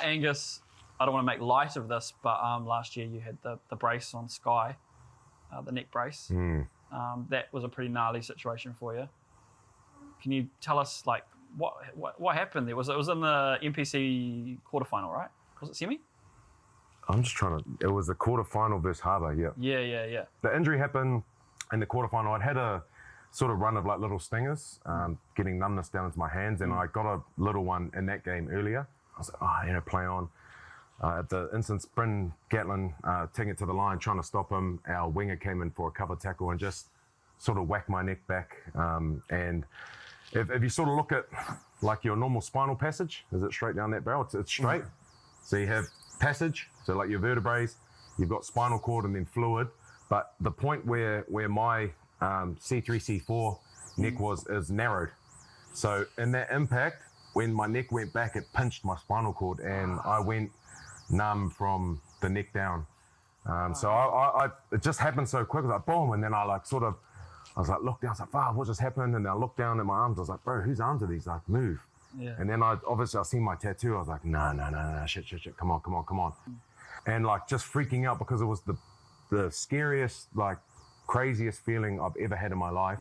Angus, I don't want to make light of this, but last year you had the brace on Sky, the neck brace. That was a pretty gnarly situation for you. Can you tell us like what happened there? It was in the NPC quarterfinal, right? Was it semi? I'm just trying to. It was the quarterfinal versus Harbour. Yeah. Yeah. The injury happened in the quarterfinal. I'd had a sort of run of like little stingers, getting numbness down into my hands, and I got a little one in that game earlier. I was like, play on. At the instance, Bryn Gatlin taking it to the line, trying to stop him. Our winger came in for a cover tackle and just sort of whacked my neck back. And if you sort of look at like your normal spinal passage, is it straight down that barrel? It's straight. So you have passage, so like your vertebrae, you've got spinal cord and then fluid. But the point where my C3, C4 neck is narrowed. So in that impact, when my neck went back, it pinched my spinal cord and I went numb from the neck down. So I it just happened so quick. I was like, boom. And then I was like, looked down. I was like, wow, what just happened? And then I looked down at my arms. I was like, bro, whose arms are these? Like, move. Yeah. And then I seen my tattoo. I was like, no, shit. Come on. And like just freaking out because it was the scariest, like craziest feeling I've ever had in my life.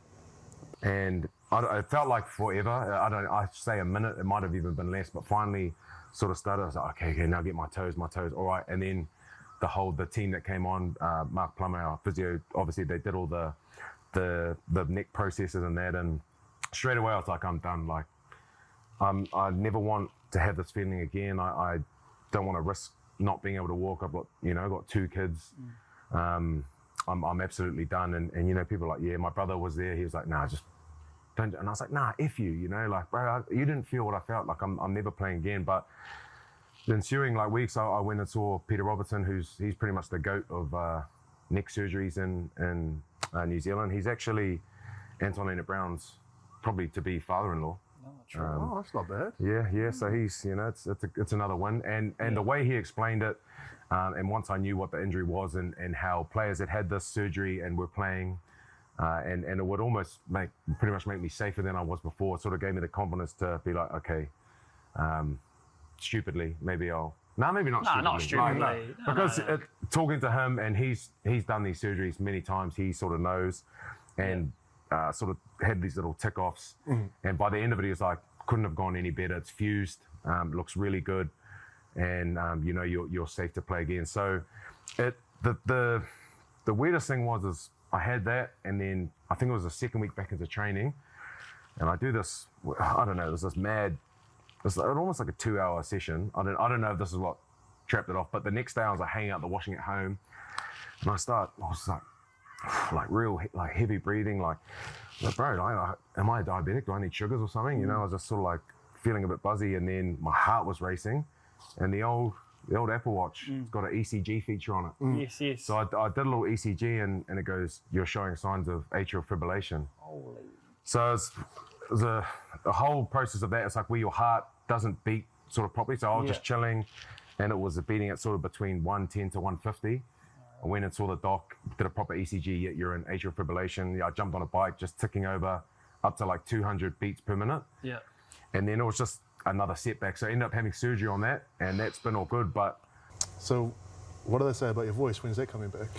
And it felt like forever. I say a minute, it might have even been less, but finally sort of started. I was like, okay, now get my toes, all right. And then the team that came on, Mark Plummer, our physio, obviously they did all the neck processes and that, and straight away I was like, I'm done. Like, I never want to have this feeling again. I don't want to risk not being able to walk. I've got 2 kids. I'm absolutely done. And people are like, yeah, my brother was there. He was like, nah, just don't. And I was like, nah, F you, like, bro, you didn't feel what I felt. Like, I'm never playing again. But the ensuing like weeks, I went and saw Peter Robertson, he's pretty much the GOAT of neck surgeries in New Zealand. He's actually Antonina Brown's probably to be father-in-law. That's not bad. Yeah. So he's, it's another win. And the way he explained it, and once I knew what the injury was and how players had this surgery and were playing, and it would almost pretty much make me safer than I was before. It sort of gave me the confidence to be like, okay, stupidly, maybe I'll. No, maybe not stupidly. Not stupidly. Like, because talking to him, and he's done these surgeries many times, he sort of knows, and sort of had these little tick-offs. And by the end of it, he was like, couldn't have gone any better. It's fused, looks really good, and you're safe to play again. So the weirdest thing was I had that, and then I think it was the second week back into training, and I do this, I don't know, it was this mad, it was almost like a 2-hour session. I don't know if this is what trapped it off, but the next day I was like hanging out the washing at home, and I was like real like heavy breathing, like bro, am I diabetic? Do I need sugars or something? I was just sort of like feeling a bit buzzy, and then my heart was racing, and the old Apple Watch, it's got an ECG feature on it. Yes. So I did a little ECG, and it goes, you're showing signs of atrial fibrillation. Holy. So it was a whole process of that. It's like where your heart doesn't beat sort of properly. So I was just chilling, and it was beating at sort of between 110 to 150. I went and saw the doc, did a proper ECG, yet you're in atrial fibrillation. I jumped on a bike, just ticking over up to like 200 beats per minute. Yeah. And then it was just another setback. So I ended up having surgery on that, and that's been all good. But so what do they say about your voice? When's that coming back?